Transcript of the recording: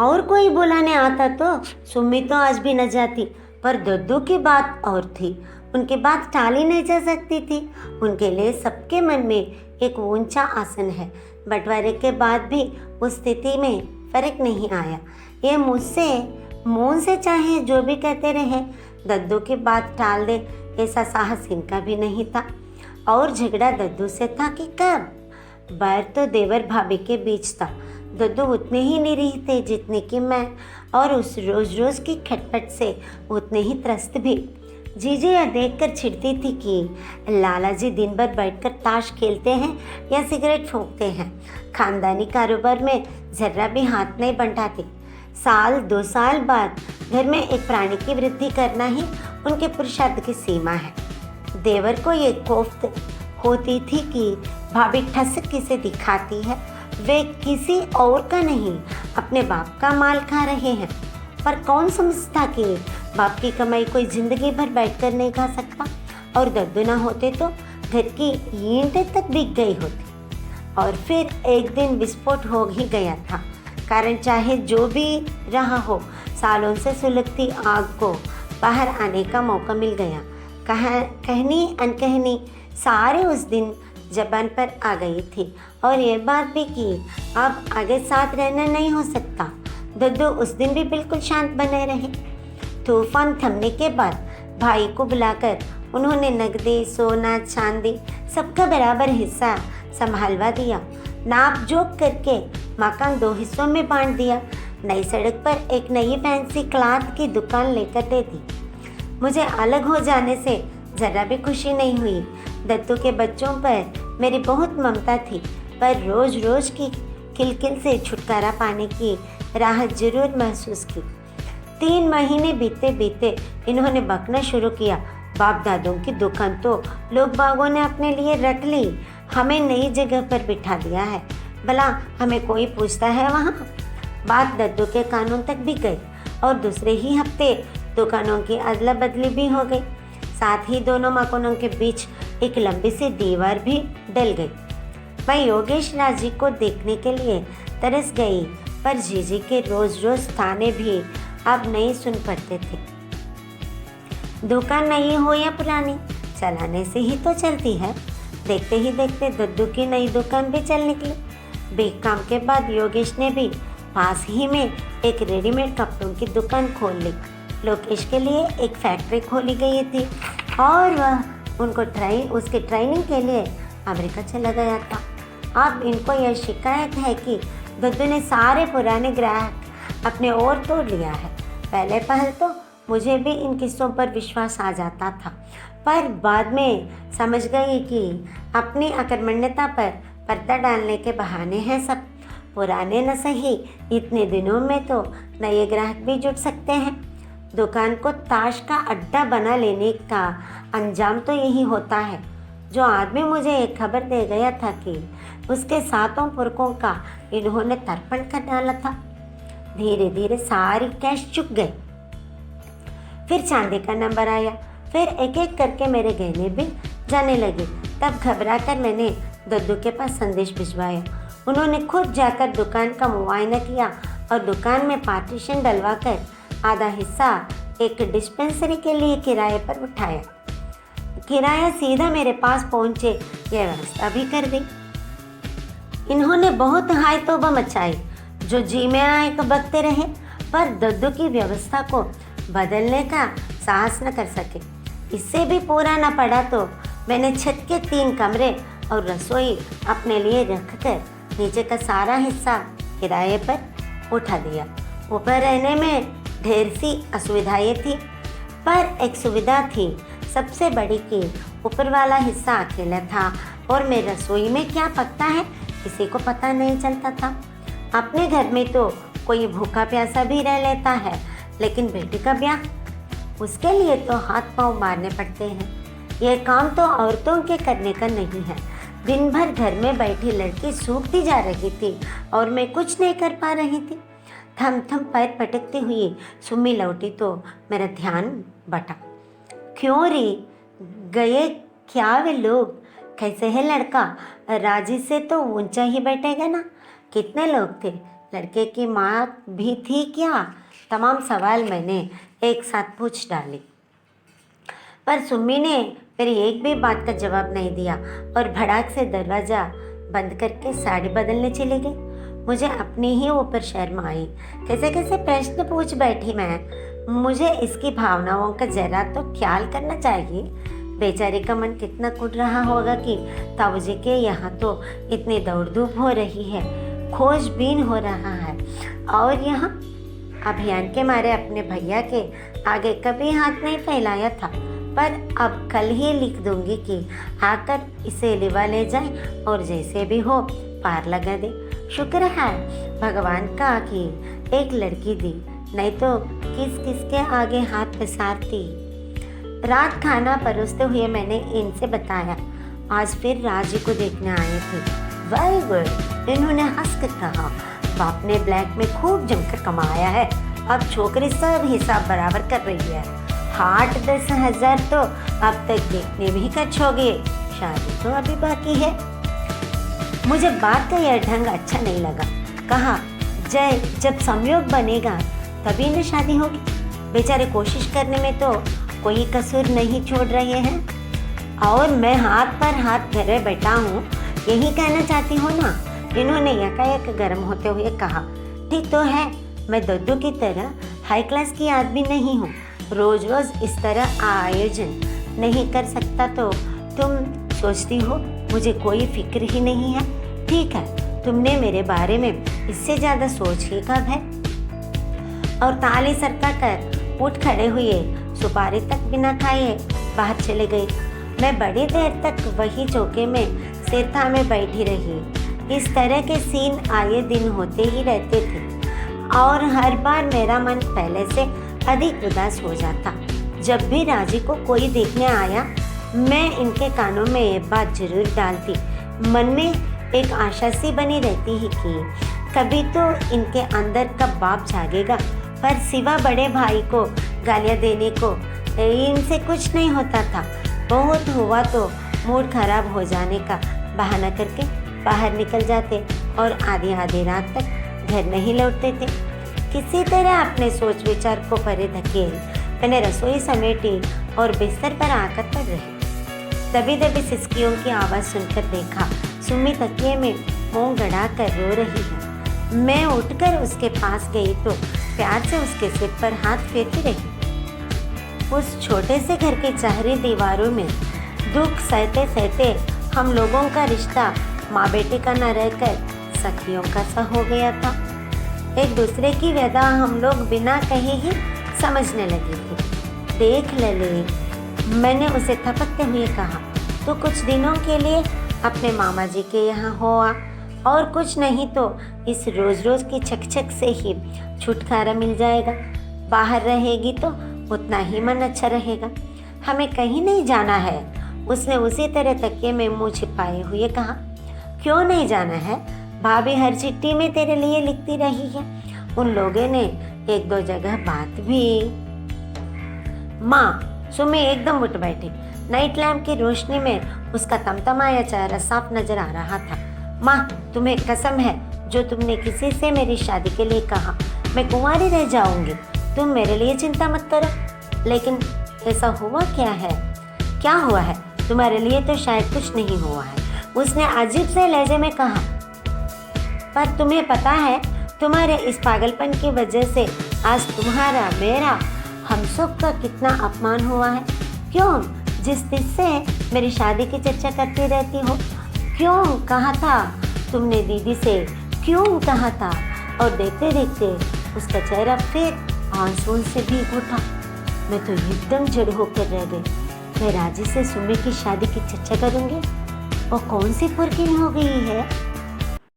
और कोई बुलाने आता तो सुम्मी तो आज भी न जाती, पर दद्दू की बात और थी। उनकी बात टाली नहीं जा सकती थी। उनके लिए सबके मन में एक ऊंचा आसन है। बंटवारे के बाद भी उस स्थिति में फर्क नहीं आया। ये मुझसे मुंह से चाहे जो भी कहते रहे, दद्दू की बात टाल दे ऐसा साहस इनका भी नहीं था। और झगड़ा दद्दू से था कि कब? बैर तो देवर भाभी के बीच था। दद्दू उतने ही निरीह थे जितने कि मैं, और उस रोज रोज की खटपट से उतने ही त्रस्त भी। जीजी यह देखकर छिड़ती थी कि लाला जी दिन भर बैठकर ताश खेलते हैं या सिगरेट फूंकते हैं। खानदानी कारोबार में जर्रा भी हाथ नहीं बंटाते। साल 2 साल बाद घर में एक प्राणी की वृद्धि करना ही उनके पुरुषार्थ की सीमा है। देवर को ये कोफ्त होती थी कि भाभी ठसक किसे दिखाती है, वे किसी और का नहीं अपने बाप का माल खा रहे हैं। पर कौन समझता कि बाप की कमाई कोई जिंदगी भर बैठकर नहीं खा सकता, और दद्दू ना होते तो घर की ईंटें तक बिक गई होती। और फिर एक दिन विस्फोट हो ही गया था। कारण चाहे जो भी रहा हो, सालों से सुलगती आग को बाहर आने का मौका मिल गया। कहनी अनकहनी सारे उस दिन जबान पर आ गई थी, और ये बात भी कि अब आगे साथ रहना नहीं हो सकता। दद्दू उस दिन भी बिल्कुल शांत बने रहे। तूफान थमने के बाद भाई को बुलाकर उन्होंने नकदी, सोना, चांदी सबका बराबर हिस्सा संभालवा दिया। नाप जोक करके मकान 2 हिस्सों में बांट दिया। नई सड़क पर एक नई फैंसी क्लॉथ की दुकान लेकर दे दी। मुझे अलग हो जाने से जरा भी खुशी नहीं हुई। दद्दू के बच्चों पर मेरी बहुत ममता थी, पर रोज रोज की किलकिल से छुटकारा पाने की राहत जरूर महसूस की। 3 महीने बीते बीते इन्होंने बकना शुरू किया। बाप दादों की दुकान तो लोग बागों ने अपने लिए रख ली, हमें नई जगह पर बिठा दिया है। भला हमें कोई पूछता है वहाँ? बात दद्दू के कानों तक भी गई, और दूसरे ही हफ्ते दुकानों की अदला बदली भी हो गई। साथ ही दोनों मकानों के बीच एक लंबी सी दीवार भी डल गई। मैं योगेश राज जी को देखने के लिए तरस गई, पर जीजी के रोज रोज ताने भी अब नहीं सुन पड़ते थे। दुकान नई हो या पुरानी, चलाने से ही तो चलती है। देखते ही देखते दद्दू की नई दुकान भी चल निकली। बेग काम के बाद योगेश ने भी पास ही में एक रेडीमेड कपड़ों की दुकान खोल ली। लोकेश के लिए एक फैक्ट्री खोली गई थी, और वह उसके ट्रेनिंग के लिए अमेरिका चला गया था। अब इनको यह शिकायत है कि दद्दू ने सारे पुराने ग्राहक अपने ओर तोड़ लिया है। पहले पहल तो मुझे भी इन किस्सों पर विश्वास आ जाता था, पर बाद में समझ गई कि अपनी अकर्मण्यता पर पर्दा डालने के बहाने हैं सब। पुराने न सही, इतने दिनों में तो नए ग्राहक भी जुट सकते हैं। दुकान को ताश का अड्डा बना लेने का अंजाम तो यही होता है। जो आदमी मुझे एक खबर दे गया था कि उसके 7 पुरखों का इन्होंने तर्पण कर डाला था। धीरे धीरे सारी कैश चुक गए। फिर चांदी का नंबर आया, फिर एक एक करके मेरे गहने भी जाने लगे। तब घबरा कर मैंने दद्दू के पास संदेश भिजवाया। उन्होंने खुद जाकर दुकान का मुआयना किया, और दुकान में पार्टीशन डलवा कर आधा हिस्सा एक डिस्पेंसरी के लिए किराए पर उठाया। किराया सीधा मेरे पास पहुंचे यह व्यवस्था भी कर दी। इन्होंने बहुत हाय तौबा मचाई, जो जी में आए बकते रहे, पर दद्दू की व्यवस्था को बदलने का साहस न कर सके। इससे भी पूरा न पड़ा तो मैंने छत के 3 कमरे और रसोई अपने लिए रखकर नीचे का सारा हिस्सा किराए पर उठा दिया। ऊपर रहने में ढेर सी असुविधाएं थी, पर एक सुविधा थी सबसे बड़ी कि ऊपर वाला हिस्सा अकेला था, और मेरे रसोई में क्या पकता है किसी को पता नहीं चलता था। अपने घर में तो कोई भूखा प्यासा भी रह लेता है, लेकिन बेटी का ब्याह, उसके लिए तो हाथ पांव मारने पड़ते हैं। यह काम तो औरतों के करने का नहीं है। दिन भर घर में बैठी लड़की सूखती जा रही थी, और मैं कुछ नहीं कर पा रही थी। थम थम पैर पटकती हुई सुम्मी लौटी तो मेरा ध्यान बटा। क्यों रे गए क्या वे लोग? कैसे है लड़का? राजी से तो ऊंचा ही बैठेगा ना। कितने लोग थे? लड़के की माँ भी थी क्या? तमाम सवाल मैंने एक साथ पूछ डाले, पर सुम्मी ने मेरी एक भी बात का जवाब नहीं दिया और भड़ाक से दरवाज़ा बंद करके साड़ी बदलने चली गई। मुझे अपने ही ऊपर शर्म आई। कैसे कैसे प्रश्न पूछ बैठी मैं। मुझे इसकी भावनाओं का जरा तो ख्याल करना चाहिए। बेचारे का मन कितना कुट रहा होगा कि ताऊजी के यहाँ तो इतनी दौड़ धूप हो रही है, खोजबीन हो रहा है, और यहाँ अभियान के मारे अपने भैया के आगे कभी हाथ नहीं फैलाया था, पर अब कल ही लिख दूंगी कि आकर इसे लिवा ले जाए और जैसे भी हो पार लगा दे। शुक्र है भगवान का कि एक लड़की दी, नहीं तो किस किस के आगे हाथ पसारती। रात खाना परोसते हुए मैंने इनसे बताया, आज फिर राजी को देखने आए थे। वेरी गुड, इन्होंने हंस कर कहा। बाप ने ब्लैक में खूब जमकर कमाया है, अब छोकरी सब हिसाब बराबर कर रही है। 8-10 हज़ार तो अब तक देखने भी खर्च हो गए, शादी तो अभी बाकी है। मुझे बात का यह ढंग अच्छा नहीं लगा। कहा, जय, जब संयोग बनेगा तभी न शादी होगी। बेचारे कोशिश करने में तो कोई कसूर नहीं छोड़ रहे हैं, और मैं हाथ पर हाथ धरे बैठा हूँ, यही कहना चाहती हो ना? इन्होंने यकायक गर्म होते हुए कहा, ठीक तो है, मैं दद्दू की तरह हाई क्लास की आदमी नहीं हूँ, रोज रोज इस तरह आयोजन नहीं कर सकता। तो तुम सोचती हो मुझे कोई फिक्र ही नहीं है? ठीक है, तुमने मेरे बारे में इससे ज़्यादा सोच ही कब है? और ताली सरका कर उठ खड़े हुए, सुपारी तक बिना खाए बाहर चले गए। मैं बड़ी देर तक वही चौके में सिर थामे बैठी रही। इस तरह के सीन आए दिन होते ही रहते थे, और हर बार मेरा मन पहले से अधिक उदास हो जाता। जब भी राजी को कोई देखने आया, मैं इनके कानों में ये बात जरूर डालती। मन में एक आशा सी बनी रहती है कि कभी तो इनके अंदर का बाप जागेगा, पर सिवा बड़े भाई को गालियाँ देने को इनसे कुछ नहीं होता था। बहुत हुआ तो मूड खराब हो जाने का बहाना करके बाहर निकल जाते और आधी आधी रात तक घर नहीं लौटते थे। किसी तरह अपने सोच विचार को परे धकेल मैंने रसोई समेटी और बिस्तर पर आकर पड़ रही। दबी दबी सिसकियों की आवाज़ सुनकर देखा, सुम्मी तकिए में मुंह गड़ा कर रो रही है। मैं उठकर उसके पास गई तो प्यार से उसके सिर पर हाथ फेरती रही। उस छोटे से घर के चाहरी दीवारों में दुख सहते सहते हम लोगों का रिश्ता माँ बेटे का न रहकर सखियों का सा हो गया था। एक दूसरे की वेदा हम लोग बिना कहे ही समझने लगे थे। देख लले, मैंने उसे थपकते हुए कहा, तो कुछ दिनों के लिए अपने मामा जी के यहाँ हो आ, और कुछ नहीं तो इस रोज़ रोज़ की छकछक से ही छुटकारा मिल जाएगा। बाहर रहेगी तो उतना ही मन अच्छा रहेगा। हमें कहीं नहीं जाना है, उसने उसी तरह तकिए में मुँह छिपाए हुए कहा। क्यों नहीं जाना है? भाभी हर चिट्ठी में तेरे लिए लिखती रही है। उन लोगों ने एक दो जगह बात भी। माँ, सुम्मी एकदम उठ बैठी। नाइट लैम्प की रोशनी में उसका तमतमाया चेहरा साफ नजर आ रहा था। माँ, तुम्हें कसम है, जो तुमने किसी से मेरी शादी के लिए कहा, मैं कुंवारी रह जाऊंगी। तुम मेरे लिए चिंता मत करो। लेकिन ऐसा हुआ क्या है? क्या हुआ है? तुम्हारे लिए तो शायद कुछ नहीं हुआ है, उसने अजीब से लहजे में कहा। पर तुम्हें पता है, तुम्हारे इस पागलपन की वजह से आज तुम्हारा, मेरा, हम सब का कितना अपमान हुआ है। क्यों जिस दिन से मेरी शादी की चर्चा करती रहती हो? क्यों कहा था तुमने दीदी से? क्यों कहा था? और देखते देखते उसका चेहरा फिर आंसुओं से भीग उठा। मैं तो एकदम जड़ होकर रह गई। मैं राजी से सुम्मी की शादी की चर्चा करूँगी? और कौन सी फुर्की हो गई है?